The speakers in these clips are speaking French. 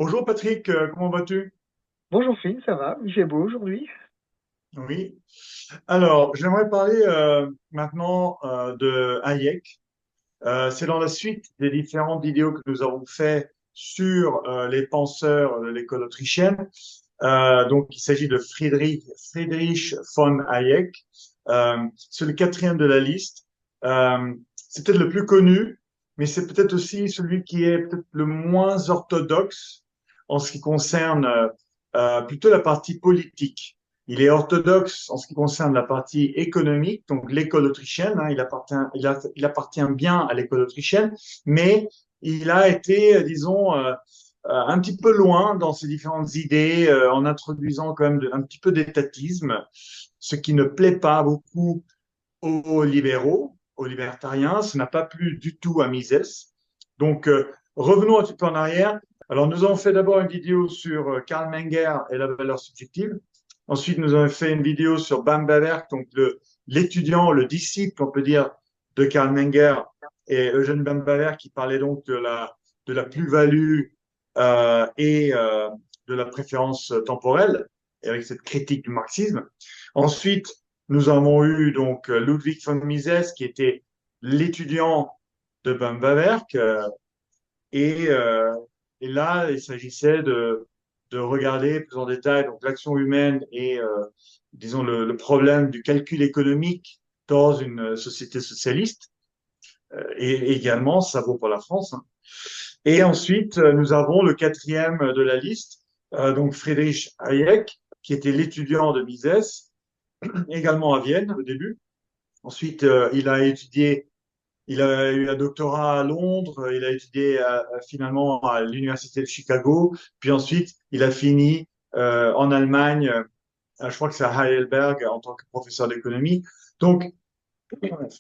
Bonjour Patrick, comment vas-tu? Bonjour Phil, ça va? Il fait beau aujourd'hui? Oui. Alors, j'aimerais parler maintenant de Hayek. C'est dans la suite des différentes vidéos que nous avons fait sur les penseurs de l'école autrichienne. Donc, il s'agit de Friedrich von Hayek. C'est le quatrième de la liste. C'est peut-être le plus connu, mais c'est peut-être aussi celui qui est peut-être le moins orthodoxe en ce qui concerne plutôt la partie politique. Il est orthodoxe en ce qui concerne la partie économique, donc l'école autrichienne. Hein, il appartient bien à l'école autrichienne, mais il a été, disons, un petit peu loin dans ses différentes idées, en introduisant quand même un petit peu d'étatisme, ce qui ne plaît pas beaucoup aux libéraux, aux libertariens. Ça n'a pas plu du tout à Mises. Donc, revenons un petit peu en arrière. Alors, nous avons fait d'abord une vidéo sur Karl Menger et la valeur subjective. Ensuite, nous avons fait une vidéo sur Bamberger, donc l'étudiant, le disciple, on peut dire, de Karl Menger et Eugène Bamberger, qui parlait donc de la plus-value et de la préférence temporelle, et avec cette critique du marxisme. Ensuite, nous avons eu donc Ludwig von Mises, qui était l'étudiant de Bamberger, et, euh, et là, il s'agissait de regarder plus en détail donc l'action humaine et disons le problème du calcul économique dans une société socialiste. Et également, ça vaut pour la France. Hein. Et ensuite, nous avons le quatrième de la liste, donc Friedrich Hayek, qui était l'étudiant de Mises, également à Vienne au début. Ensuite, il a eu un doctorat à Londres, il a étudié finalement à l'université de Chicago, puis ensuite il a fini en Allemagne, je crois que c'est à Heidelberg en tant que professeur d'économie. Donc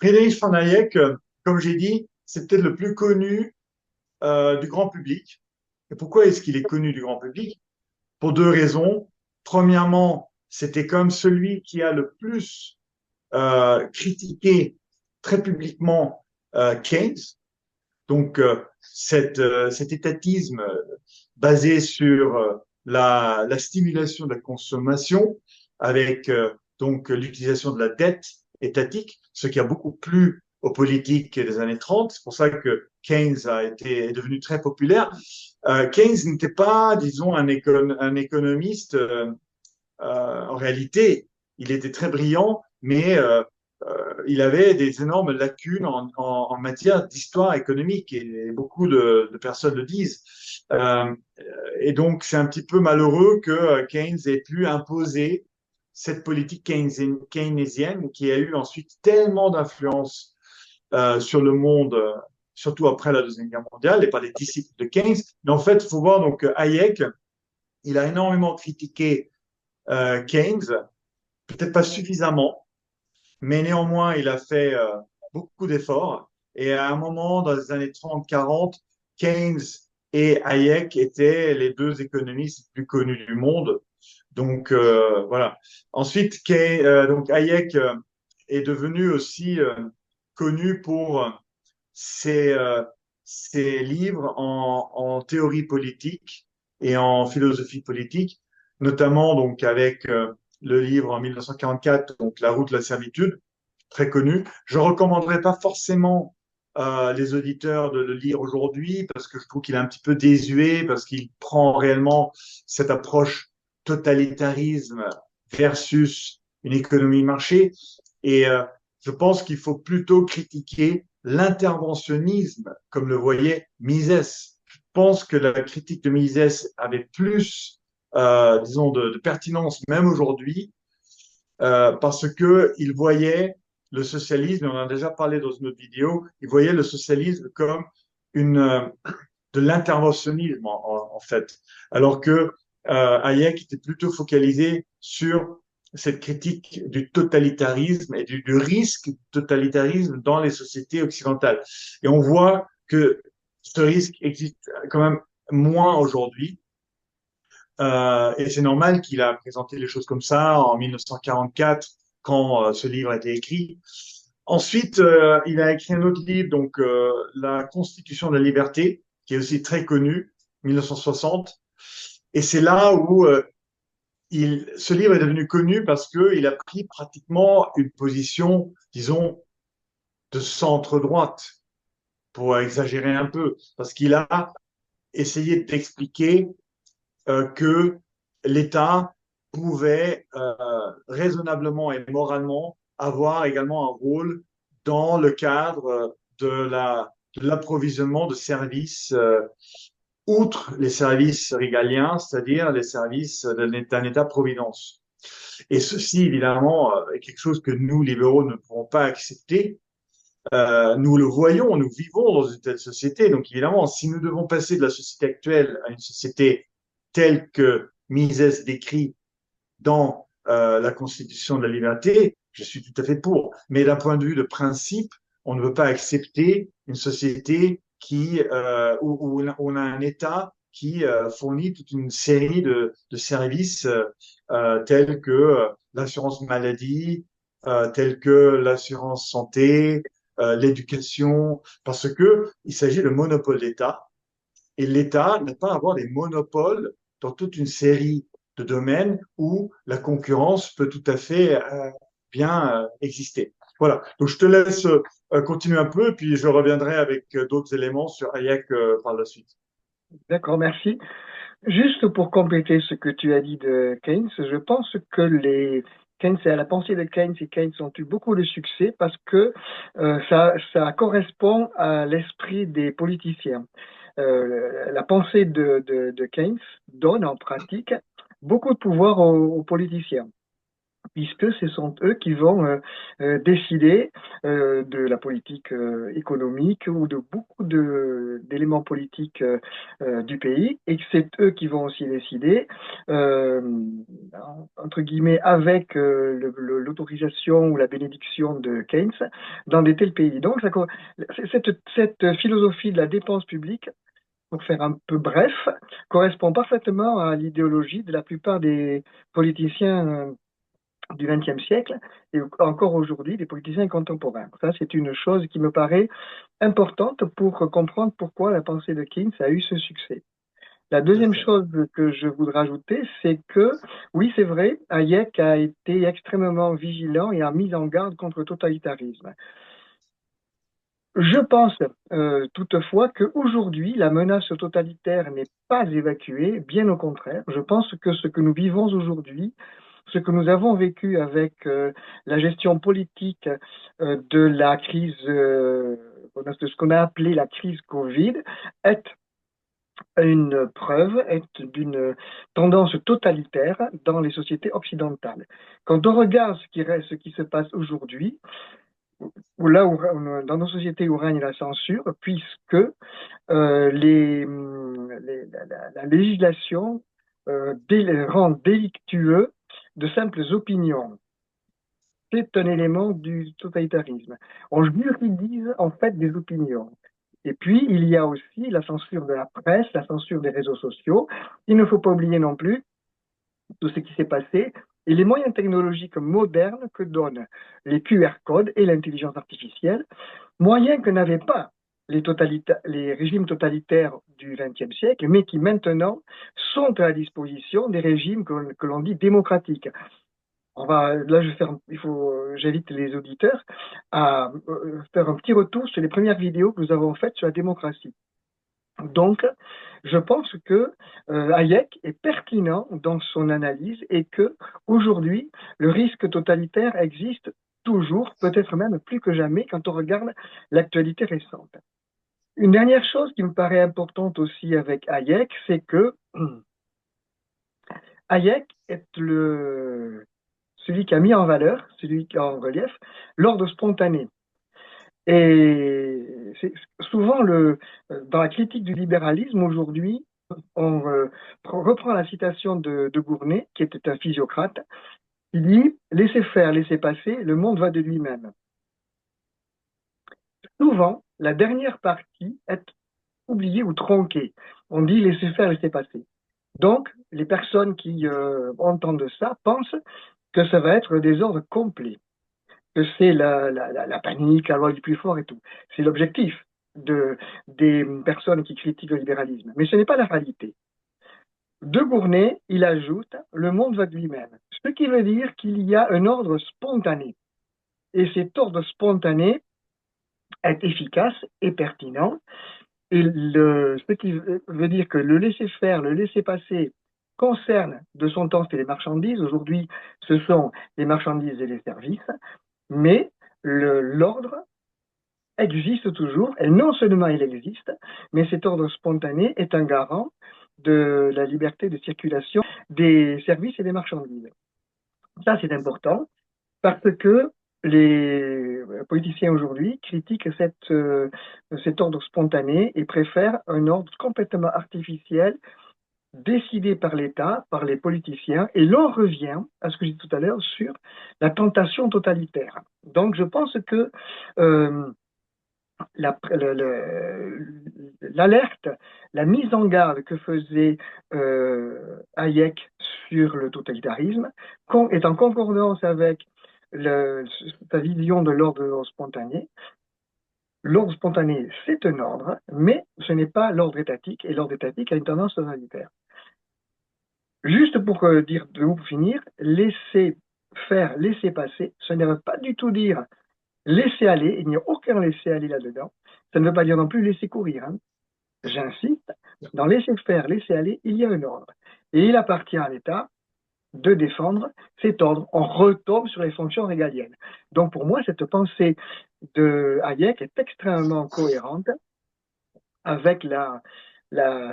Friedrich von Hayek, comme j'ai dit, c'est peut-être le plus connu du grand public. Et pourquoi est-ce qu'il est connu du grand public? Pour deux raisons. Premièrement, c'était comme celui qui a le plus critiqué très publiquement Keynes. Donc, cet étatisme basé sur la stimulation de la consommation avec donc l'utilisation de la dette étatique, ce qui a beaucoup plu aux politiques des années 30. C'est pour ça que Keynes est devenu très populaire. Keynes n'était pas, disons, un économiste en réalité, il était très brillant, mais il avait des énormes lacunes en matière d'histoire économique, et beaucoup de personnes le disent. Euh, et donc, c'est un petit peu malheureux que Keynes ait pu imposer cette politique keynésienne qui a eu ensuite tellement d'influence sur le monde, surtout après la Deuxième Guerre mondiale, et par les disciples de Keynes. Mais en fait, il faut voir donc Hayek, il a énormément critiqué Keynes, peut-être pas suffisamment, mais néanmoins, il a fait beaucoup d'efforts. Et à un moment, dans les années 30-40, Keynes et Hayek étaient les deux économistes les plus connus du monde. Donc, voilà. Ensuite, donc Hayek est devenu aussi connu pour ses, euh, ses livres en théorie politique et en philosophie politique, notamment donc avec le livre en 1944, donc La route de la servitude, très connu. Je ne recommanderais pas forcément les auditeurs de le lire aujourd'hui parce que je trouve qu'il est un petit peu désuet, parce qu'il prend réellement cette approche totalitarisme versus une économie de marché. Et je pense qu'il faut plutôt critiquer l'interventionnisme, comme le voyait Mises. Je pense que la critique de Mises avait plus, disons, de pertinence même aujourd'hui, parce que il voyait le socialisme, on en a déjà parlé dans une autre vidéo, il voyait le socialisme comme une, de l'interventionnisme en fait, alors que Hayek était plutôt focalisé sur cette critique du totalitarisme et du risque du totalitarisme dans les sociétés occidentales. Et on voit que ce risque existe quand même moins aujourd'hui. Et c'est normal qu'il a présenté les choses comme ça en 1944, quand ce livre a été écrit. Ensuite, il a écrit un autre livre, donc La Constitution de la liberté, qui est aussi très connu, 1960. Et c'est là où ce livre est devenu connu parce qu'il a pris pratiquement une position, disons, de centre-droite, pour exagérer un peu, parce qu'il a essayé d'expliquer que l'État pouvait raisonnablement et moralement avoir également un rôle dans le cadre de l'approvisionnement de services, outre les services régaliens, c'est-à-dire les services d'un État-providence. Et ceci, évidemment, est quelque chose que nous, libéraux, ne pourrons pas accepter. Nous le voyons, nous vivons dans une telle société. Donc, évidemment, si nous devons passer de la société actuelle à une société telle que Mises décrit dans la Constitution de la liberté, je suis tout à fait pour. Mais d'un point de vue de principe, on ne veut pas accepter une société où on a un État qui fournit toute une série de services tels que l'assurance maladie, tels que l'assurance santé, l'éducation, parce que il s'agit de monopole d'État et l'État n'a pas à avoir des monopoles dans toute une série de domaines où la concurrence peut tout à fait bien exister. Voilà. Donc je te laisse continuer un peu, et puis je reviendrai avec d'autres éléments sur Hayek par la suite. D'accord, merci. Juste pour compléter ce que tu as dit de Keynes, je pense que la pensée de Keynes et Keynes ont eu beaucoup de succès parce que ça correspond à l'esprit des politiciens. La pensée de Keynes donne en pratique beaucoup de pouvoir aux politiciens, puisque ce sont eux qui vont décider de la politique économique ou de beaucoup d'éléments politiques du pays, et que c'est eux qui vont aussi décider, euh, entre guillemets, avec l'autorisation ou la bénédiction de Keynes, dans des tels pays. Donc, cette philosophie de la dépense publique, pour faire un peu bref, correspond parfaitement à l'idéologie de la plupart des politiciens du XXe siècle et encore aujourd'hui des politiciens contemporains. Ça, c'est une chose qui me paraît importante pour comprendre pourquoi la pensée de Keynes a eu ce succès. La Tout à deuxième fait. chose que je voudrais ajouter, c'est que, oui, c'est vrai, Hayek a été extrêmement vigilant et a mis en garde contre le totalitarisme. Je pense toutefois qu'aujourd'hui, la menace totalitaire n'est pas évacuée, bien au contraire. Je pense que ce que nous vivons aujourd'hui, ce que nous avons vécu avec la gestion politique de la crise, de ce qu'on a appelé la crise Covid, est une preuve, est d'une tendance totalitaire dans les sociétés occidentales. Quand on regarde ce qui se passe aujourd'hui, là où, dans nos sociétés où règne la censure, puisque la législation rend délictueux de simples opinions. C'est un élément du totalitarisme. On juridise en fait des opinions. Et puis, il y a aussi la censure de la presse, la censure des réseaux sociaux. Il ne faut pas oublier non plus tout ce qui s'est passé et les moyens technologiques modernes que donnent les QR codes et l'intelligence artificielle, moyens que n'avaient pas les régimes totalitaires du XXe siècle, mais qui maintenant sont à la disposition des régimes que l'on dit démocratiques. Là, j'invite les auditeurs à faire un petit retour sur les premières vidéos que nous avons faites sur la démocratie. Donc, je pense que Hayek est pertinent dans son analyse et que aujourd'hui, le risque totalitaire existe toujours, peut-être même plus que jamais quand on regarde l'actualité récente. Une dernière chose qui me paraît importante aussi avec Hayek, c'est que Hayek est celui qui a mis en valeur, celui qui a en relief l'ordre spontané. Et c'est souvent dans la critique du libéralisme aujourd'hui, on reprend la citation de Gournay, qui était un physiocrate, il dit laissez faire, laissez passer, le monde va de lui-même. Souvent, la dernière partie est oubliée ou tronquée. On dit laissez faire, laissez passer. Donc, les personnes qui entendent ça pensent que ça va être le désordre complet, que c'est la panique, la loi du plus fort et tout. C'est l'objectif des personnes qui critiquent le libéralisme. Mais ce n'est pas la réalité. De Gournay, il ajoute le monde va de lui-même. Ce qui veut dire qu'il y a un ordre spontané. Et cet ordre spontané est efficace et pertinent. Et ce qui veut dire que le laisser-faire, le laisser-passer concerne de son temps, c'était les marchandises. Aujourd'hui, ce sont les marchandises et les services. Mais l'ordre existe toujours, et non seulement il existe, mais cet ordre spontané est un garant de la liberté de circulation des services et des marchandises. Ça, c'est important parce que les politiciens aujourd'hui critiquent cet ordre spontané et préfèrent un ordre complètement artificiel décidé par l'État, par les politiciens, et l'on revient à ce que j'ai dit tout à l'heure sur la tentation totalitaire. Donc, je pense que l'alerte, la mise en garde que faisait Hayek sur le totalitarisme est en concordance avec sa vision de l'ordre spontané. L'ordre spontané, c'est un ordre, mais ce n'est pas l'ordre étatique, et l'ordre étatique a une tendance totalitaire. Juste pour dire, pour finir, laisser faire, laisser passer, ce ne veut pas du tout dire laisser aller, il n'y a aucun laisser aller là-dedans. Ça ne veut pas dire non plus laisser courir. Hein. J'insiste, dans laisser faire, laisser aller, il y a un ordre. Et il appartient à l'État de défendre cet ordre. On retombe sur les fonctions régaliennes. Donc pour moi, cette pensée de Hayek est extrêmement cohérente avec la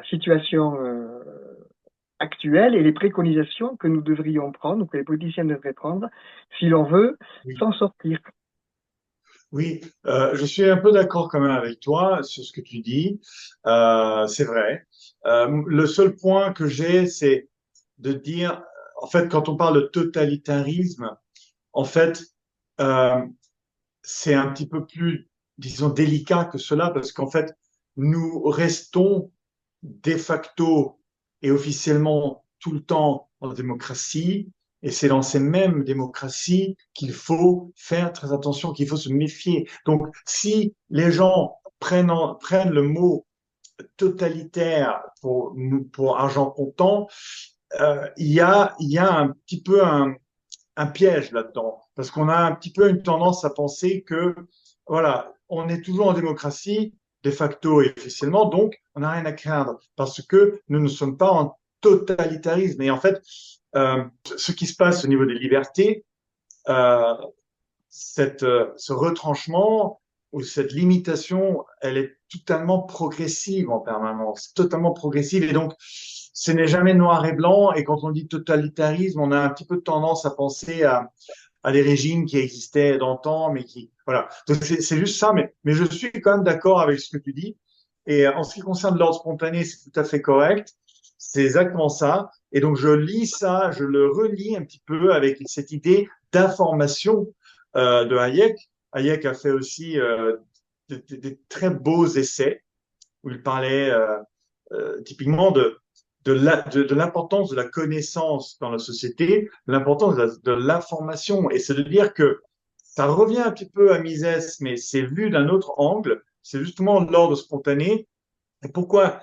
situation actuelle et les préconisations que nous devrions prendre, ou que les politiciens devraient prendre, si l'on veut Oui. s'en sortir. Oui, je suis un peu d'accord quand même avec toi sur ce que tu dis. C'est vrai. Le seul point que j'ai, c'est de dire, en fait, quand on parle de totalitarisme, en fait, euh, c'est un petit peu plus, disons, délicat que cela, parce qu'en fait, nous restons de facto et officiellement tout le temps en démocratie, et c'est dans ces mêmes démocraties qu'il faut faire très attention, qu'il faut se méfier. Donc, si les gens prennent le mot totalitaire pour argent comptant, il y a un petit peu un piège là-dedans, parce qu'on a un petit peu une tendance à penser que, voilà, on est toujours en démocratie, de facto et officiellement, donc on n'a rien à craindre, parce que nous ne sommes pas en totalitarisme. Et en fait, ce qui se passe au niveau des libertés, euh, ce retranchement ou cette limitation, elle est totalement progressive en permanence, totalement progressive. Et donc, ce n'est jamais noir et blanc. Et quand on dit totalitarisme, on a un petit peu tendance à penser à des régimes qui existaient d'antan, mais qui, voilà. Donc, c'est juste ça. Mais je suis quand même d'accord avec ce que tu dis. Et en ce qui concerne l'ordre spontané, c'est tout à fait correct. C'est exactement ça. Et donc, je lis ça, je le relis un petit peu avec cette idée d'information de Hayek. Hayek a fait aussi des très beaux essais où il parlait typiquement de l'importance de la connaissance dans la société, l'importance de l'information. Et c'est de dire que ça revient un petit peu à Mises, mais c'est vu d'un autre angle. C'est justement l'ordre spontané. Et pourquoi,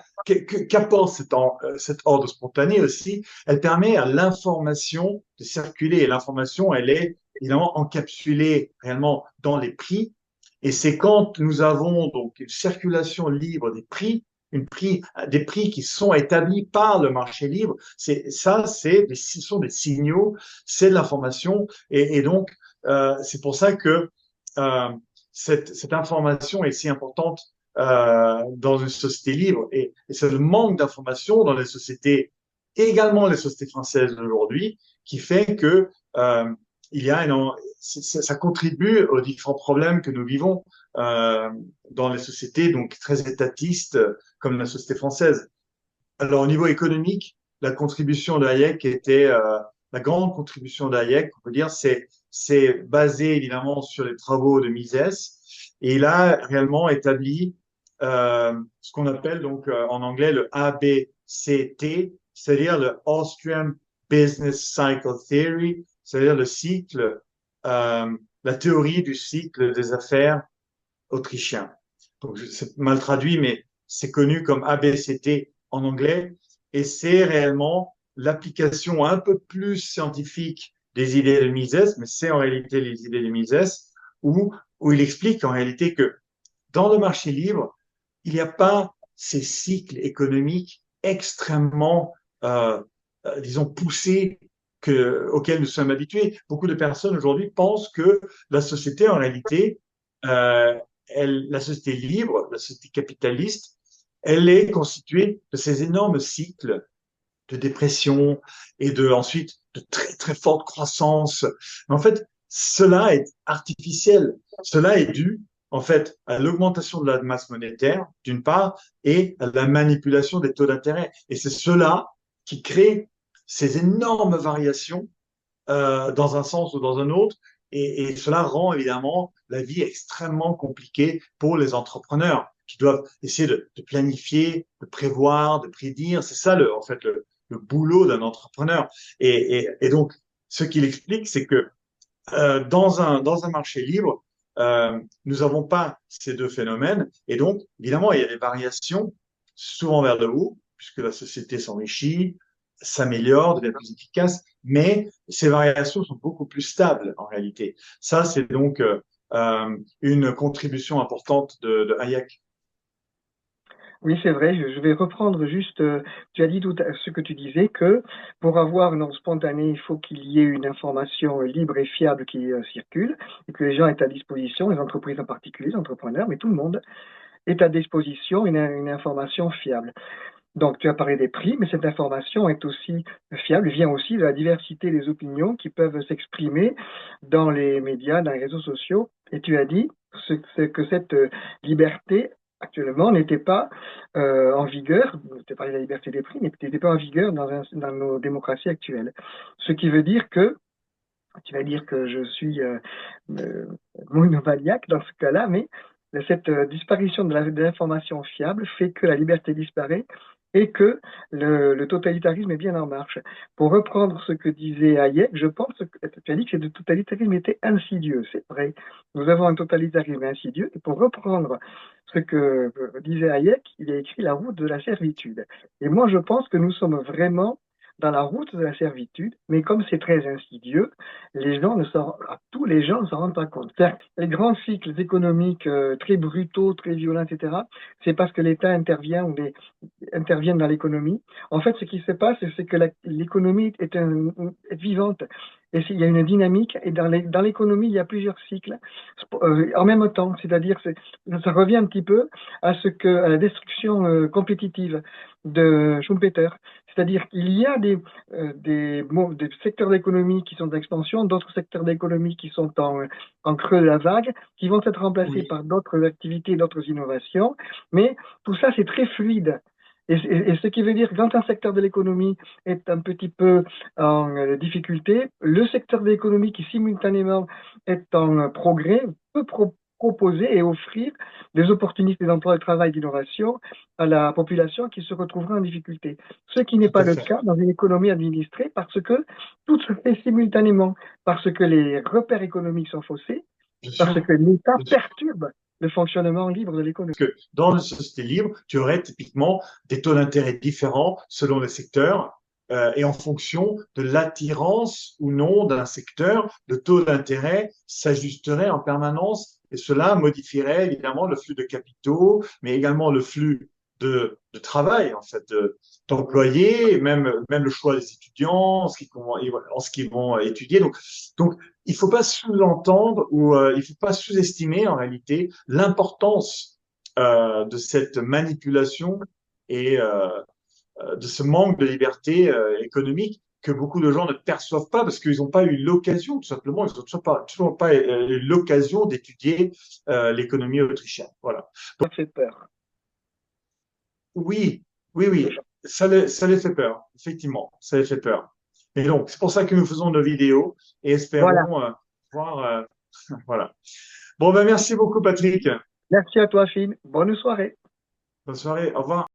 qu'apporte cet ordre spontané aussi? Elle permet à l'information de circuler. Et l'information, elle est évidemment encapsulée réellement dans les prix. Et c'est quand nous avons donc une circulation libre des prix qui sont établis par le marché libre. Ce sont des signaux, c'est de l'information. Et donc, c'est pour ça que euh, cette information est si importante dans une société libre. Et c'est le manque d'information dans les sociétés, également les sociétés françaises d'aujourd'hui, qui fait que il y a ça contribue aux différents problèmes que nous vivons dans les sociétés donc très étatistes comme la société française. Alors au niveau économique, la contribution de Hayek était la grande contribution de Hayek, on peut dire, c'est basé évidemment sur les travaux de Mises et il a réellement établi ce qu'on appelle donc en anglais le ABCT, c'est-à-dire le Austrian Business Cycle Theory, c'est-à-dire le cycle, la théorie du cycle des affaires autrichien. Donc c'est mal traduit, mais c'est connu comme ABCT en anglais. et c'est réellement l'application un peu plus scientifique des idées de Mises, mais c'est en réalité les idées de Mises, où, où il explique en réalité que dans le marché libre, il n'y a pas ces cycles économiques extrêmement, disons, poussés auxquels nous sommes habitués. Beaucoup de personnes aujourd'hui pensent que la société, en réalité, la société libre, la société capitaliste, elle est constituée de ces énormes cycles de dépression et ensuite de très très forte croissance. Mais en fait, cela est artificiel. Cela est dû en fait à l'augmentation de la masse monétaire d'une part et à la manipulation des taux d'intérêt. Et c'est cela qui crée ces énormes variations dans un sens ou dans un autre. Et cela rend évidemment la vie extrêmement compliquée pour les entrepreneurs qui doivent essayer de planifier, de prévoir, de prédire. C'est ça, en fait, le boulot d'un entrepreneur. Et donc, ce qu'il explique, c'est que dans un marché libre, nous n'avons pas ces deux phénomènes. Et donc, évidemment, il y a des variations, souvent vers le haut, puisque la société s'enrichit, s'améliore, devient plus efficace, mais ces variations sont beaucoup plus stables en réalité. Ça, c'est donc une contribution importante de Hayek. Oui, c'est vrai, je vais reprendre juste, tu as dit tout ce que tu disais, que pour avoir une ordre spontanée, il faut qu'il y ait une information libre et fiable qui circule, et que les gens aient à disposition, les entreprises en particulier, les entrepreneurs, mais tout le monde est à disposition une information fiable. Donc, tu as parlé des prix, mais cette information est aussi fiable, vient aussi de la diversité des opinions qui peuvent s'exprimer dans les médias, dans les réseaux sociaux. Et tu as dit que cette liberté, actuellement, n'était pas en vigueur, tu as parlé de la liberté des prix, mais n'était pas en vigueur dans nos démocraties actuelles. Ce qui veut dire que, tu vas dire que je suis euh, monomaniaque dans ce cas-là, mais cette disparition de l'information fiable fait que la liberté disparaît et que le totalitarisme est bien en marche. Pour reprendre ce que disait Hayek, je pense que tu as dit que le totalitarisme était insidieux, c'est vrai. Nous avons un totalitarisme insidieux, et pour reprendre ce que disait Hayek, il a écrit La route de la servitude. Et moi, je pense que nous sommes vraiment dans la route de la servitude, mais comme c'est très insidieux, tous les gens ne s'en rendent pas compte. Les grands cycles économiques très brutaux, très violents, etc., c'est parce que l'État intervient ou interviennent dans l'économie. En fait, ce qui se passe, c'est que l'économie est vivante. Et il y a une dynamique, et dans l'économie, il y a plusieurs cycles en même temps. C'est-à-dire, ça revient un petit peu à la destruction compétitive de Schumpeter. C'est-à-dire qu'il y a des secteurs d'économie qui sont d'expansion, d'autres secteurs d'économie qui sont en creux de la vague, qui vont être remplacés Oui, par d'autres activités, d'autres innovations. Mais tout ça, c'est très fluide. Et ce qui veut dire que quand un secteur de l'économie est un petit peu en difficulté, le secteur de l'économie qui simultanément est en progrès peut proposer et offrir des opportunités d'emploi, de travail, d'innovation à la population qui se retrouvera en difficulté. Ce qui n'est tout pas à le fait. cas dans une économie administrée parce que tout se fait simultanément, parce que les repères économiques sont faussés, Bien parce sûr. que l'État perturbe le fonctionnement libre de l'économie. Parce que dans une société libre, tu aurais typiquement des taux d'intérêt différents selon les secteurs et en fonction de l'attirance ou non d'un secteur, le taux d'intérêt s'ajusterait en permanence et cela modifierait évidemment le flux de capitaux, mais également le flux de travail, en fait, d'employés, même le choix des étudiants, en ce qu'ils vont étudier. Donc, il ne faut pas sous-entendre ou il ne faut pas sous-estimer en réalité l'importance de cette manipulation et de ce manque de liberté économique que beaucoup de gens ne perçoivent pas parce qu'ils n'ont pas eu l'occasion, tout simplement, ils n'ont toujours pas eu l'occasion d'étudier l'économie autrichienne. Voilà. Ça fait peur. Oui, oui, ça les fait peur, effectivement, ça les fait peur. Mais donc, c'est pour ça que nous faisons nos vidéos et Voilà. espérons voir, voilà. Bon, ben merci beaucoup, Patrick. Merci à toi, Phil. Bonne soirée. Bonne soirée, au revoir.